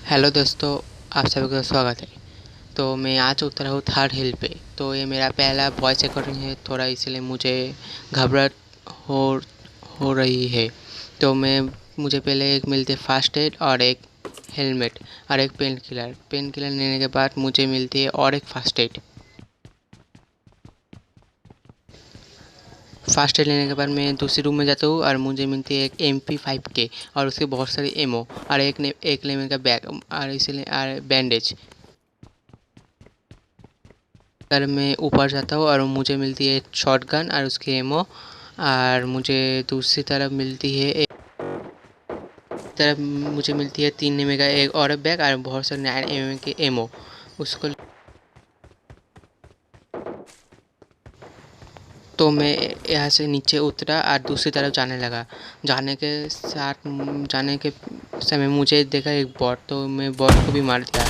Hello दोस्तों, आप सभी का स्वागत है। तो मैं आज उतरा हूँ थर्ड हिल पे। तो ये मेरा पहला वॉइस रिकॉर्डिंग है, थोड़ा इसलिए मुझे घबराहट हो हो रही है। तो मुझे पहले एक मिलती है फर्स्ट एड और एक हेलमेट और एक पेन किलर लेने के बाद मुझे मिलती है और एक फर्स्ट एड। फर्स्ट एड लेने के बाद मैं दूसरी रूम में जाता हूँ और मुझे मिलती है एक MP5K और उसके बहुत सारी एमओ और एक लेने का बैग और इसलिए और बैंडेज। अगर मैं ऊपर जाता हूँ और मुझे मिलती है शॉटगन और उसकी एमओ, और मुझे दूसरी तरफ मिलती है मुझे मिलती है 3 एमए का एक और बैग और बहुत सारे 9 एमए के एमओ। उसको तो मैं यहाँ से नीचे उतरा और दूसरी तरफ जाने लगा। जाने के समय मुझे देखा एक बॉट, तो मैं बॉट को भी मार दिया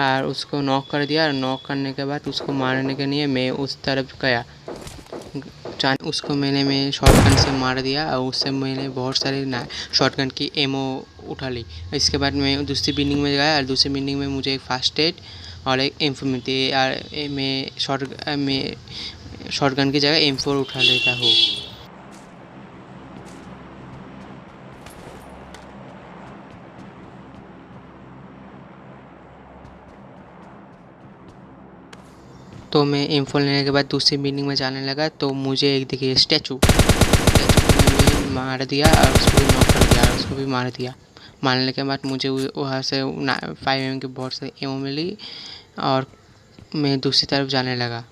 और उसको नॉक कर दिया। और नॉक करने के बाद उसको मारने के लिए मैं उस तरफ गया। उसको मैं शॉटगन से मार दिया और उससे मैंने बहुत सारे शॉटगन की एमओ उठा ली। इसके बाद मैं दूसरी बिल्डिंग में गया और दूसरी बिल्डिंग में मुझे एक फास्ट एड और एक M4 मिलती है और मैं शॉटगन की जगह M4 उठा लेता हूँ। तो मैं M4 लेने के बाद दूसरी बिल्डिंग में जाने लगा। तो मुझे एक दिखे स्टैचू को मैंने मार दिया और उसको भी नॉक कर दिया और उसको भी मार दिया। मारने के बाद मुझे वहाँ से 5 एम की बहुत सारी एमओ मिली और मैं दूसरी तरफ जाने लगा।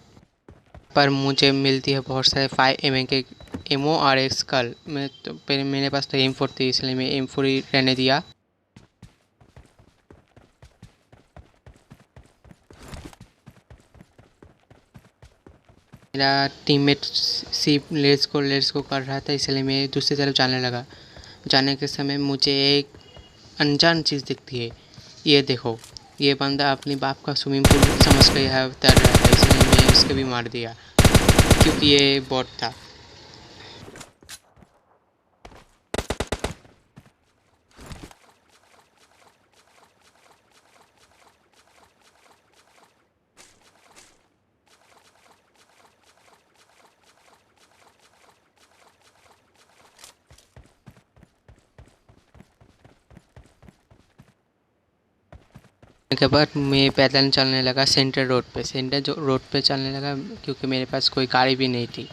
पर मुझे मिलती है बहुत सारे 5 एम के एमओ और एक स्कल। मैं तो पहले मेरे पास तो M4 थी, इसलिए मैं M4 ही रहने दिया। मेरा टीममेट सिर्फ लेट्स को कर रहा था, इसलिए मैं दूसरी तरफ जाने लगा। जाने के समय मुझे एक अनजान चीज़ दिखती है। ये देखो, ये बंदा अपनी बाप का स्विमिंग पूल समझ कर यहाँ तैर रहा था, इसलिए मैं उसको भी मार दिया क्योंकि ये बॉट था। के बाद मैं पैदल चलने लगा सेंटर रोड पे चलने लगा क्योंकि मेरे पास कोई गाड़ी भी नहीं थी।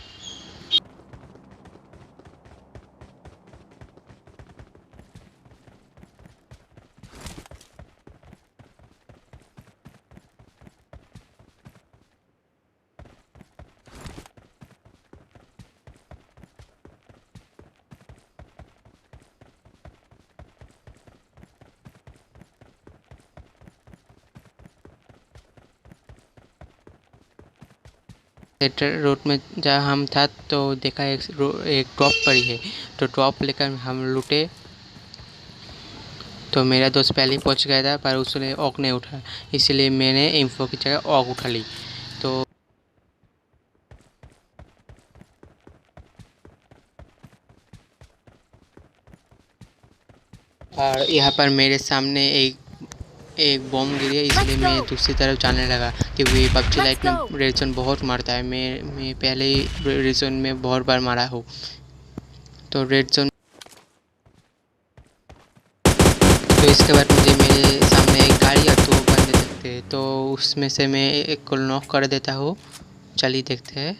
सेंटर रोड में जहाँ हम था तो देखा एक ड्रॉप पड़ी है। तो ड्रॉप लेकर हम लूटे। तो मेरा दोस्त पहले ही पहुंच गया था पर उसने ऑक नहीं उठा, इसलिए मैंने M4 की जगह ऑक उठा ली। तो और यहाँ पर मेरे सामने एक बॉम्ब गिरी है, इसलिए मैं दूसरी तरफ जाने लगा क्योंकि पबजी लाइट में रेड जोन बहुत मारता है। मैं पहले ही रेड जोन में बहुत बार मारा हूँ। तो रेड जोन तो इसके बाद मुझे मेरे सामने एक गाड़ी और 2 बंदे दिखते हैं, तो उसमें से मैं एक को नॉक कर देता हूँ। चलिए देखते हैं।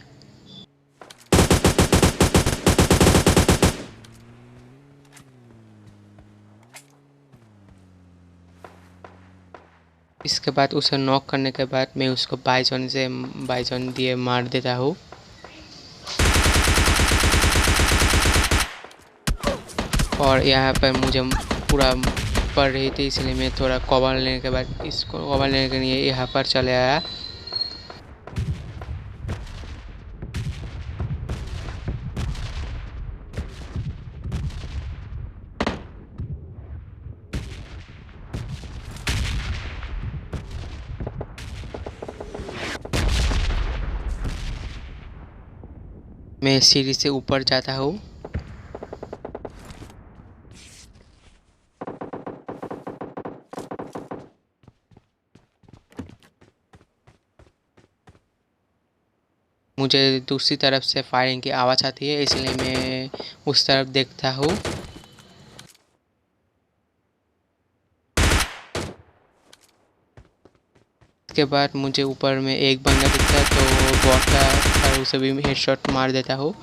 इसके बाद उसे नॉक करने के बाद मैं उसको बाइजॉन दिए मार देता हूँ। और यहाँ पर मुझे पूरा पड़ रही थी, इसलिए मैं थोड़ा कवर लेने के बाद इसको कवर लेने के लिए यहाँ पर चले आया। मैं सीढ़ी से ऊपर जाता हूँ। मुझे दूसरी तरफ से फायरिंग की आवाज़ आती है, इसलिए मैं उस तरफ देखता हूँ। इसके बाद मुझे ऊपर में एक बंदा दिखता है, तो बॉट का और उसे भी हेडशॉट मार देता हूँ।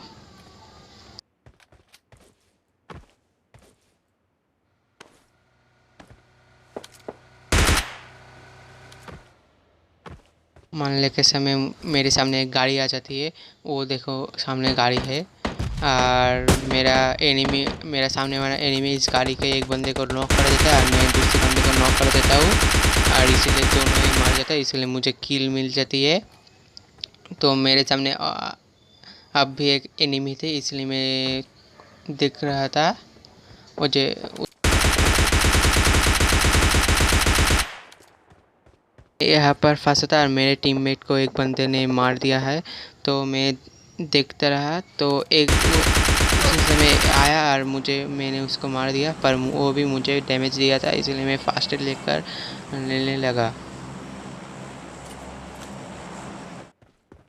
मारने के समय मेरे सामने एक गाड़ी आ जाती है, वो देखो सामने गाड़ी है, और मेरा सामने वाला एनिमी इस गाड़ी के एक बंदे को नॉक कर देता है और मैं दूसरे बंदे को नॉक कर देता हूँ, और इसीलिए दोनों ही मार जाता है, इसलिए मुझे किल मिल जाती है। तो मेरे सामने अब भी एक एनिमी थे, इसलिए मैं देख रहा था। मुझे यहाँ पर फंसा था और मेरे टीममेट को एक बंदे ने मार दिया है, तो मैं देखता रहा। तो एक उसी समय आया और मैंने उसको मार दिया, पर वो भी मुझे डैमेज दिया था, इसलिए मैं फास्ट एड लेकर लेने लगा।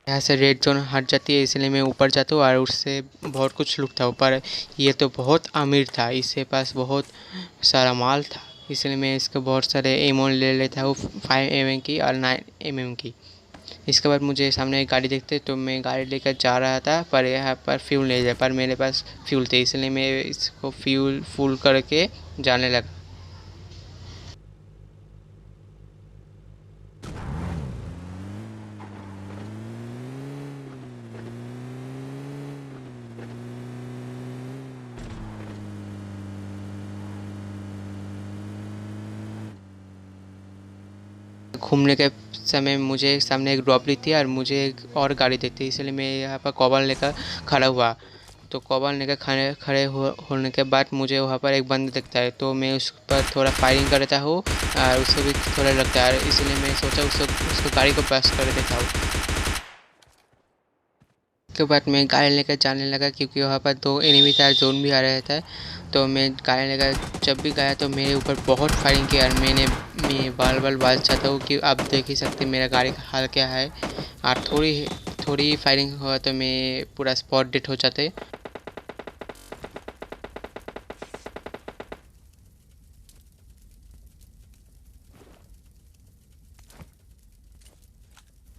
यहाँ से रेड जोन हट जाती है, इसलिए मैं ऊपर जाता हूँ और उससे बहुत कुछ लूटता हूँ, पर ये तो बहुत अमीर था, इसके पास बहुत सारा माल था, इसलिए मैं इसको बहुत सारे एमो ले लेता हूँ, 5mm की और 9mm की। इसके बाद मुझे सामने एक गाड़ी देखते, तो मैं गाड़ी लेकर जा रहा था, पर यहाँ पर फ्यूल नहीं था, पर मेरे पास फ्यूल थे, इसलिए मैं इसको फ्यूल फुल करके जाने लगा। घूमने के समय मुझे सामने एक ड्रॉप ली थी और मुझे एक और गाड़ी दिखती, इसलिए मैं यहाँ पर कॉबल लेकर खड़ा हुआ। तो कॉबल लेकर खड़े होने के बाद मुझे वहाँ पर एक बंदा दिखता है, तो मैं उस पर थोड़ा फायरिंग करता हूँ और उसको भी थोड़ा लगता है, इसलिए मैं सोचा उसको गाड़ी को पास कर देता हूँ। उसके बाद मैं गाड़ी लेकर जाने लगा, क्योंकि वहाँ पर 2 एनिमी था, जोन भी आ रहा था। तो मैं गाड़ी लेकर जब भी गया तो मेरे ऊपर बहुत फायरिंग किया, और मैं बाल चाहता हूँ कि आप देख ही सकते मेरा गाड़ी का हाल क्या है। और थोड़ी फायरिंग हुआ तो मैं पूरा स्पॉट डेड हो जाते।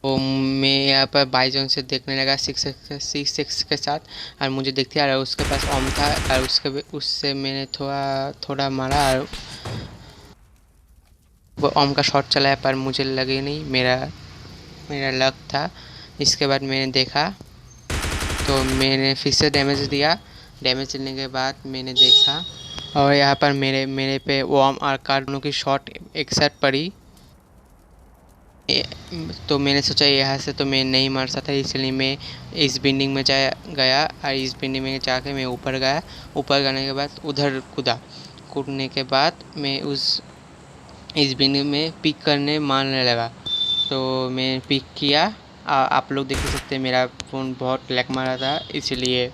तो मैं यहाँ पर बाईजोन से देखने लगा 6 के साथ, और मुझे देखते आ रहा उसके पास ओम था, और उससे मैंने थोड़ा मारा, और वो ओम का शॉट चलाया, पर मुझे लगे नहीं, मेरा लक था। इसके बाद मैंने देखा, तो मैंने फिर से डैमेज दिया। डैमेज देने के बाद मैंने देखा, और यहाँ पर मेरे पे ओम और कार दोनों की शॉट एक साथ पड़ी। तो मैंने सोचा यहाँ से तो मैं नहीं मर सकता, इसलिए मैं इस बिल्डिंग में गया, और इस बिल्डिंग में जाके मैं ऊपर गया। ऊपर जाने के बाद उधर कूदने के बाद मैं इस बिल्डिंग में पिक करने मारने लगा। तो मैं पिक किया। आप लोग देख सकते हैं मेरा फ़ोन बहुत लैग मारा था, इसलिए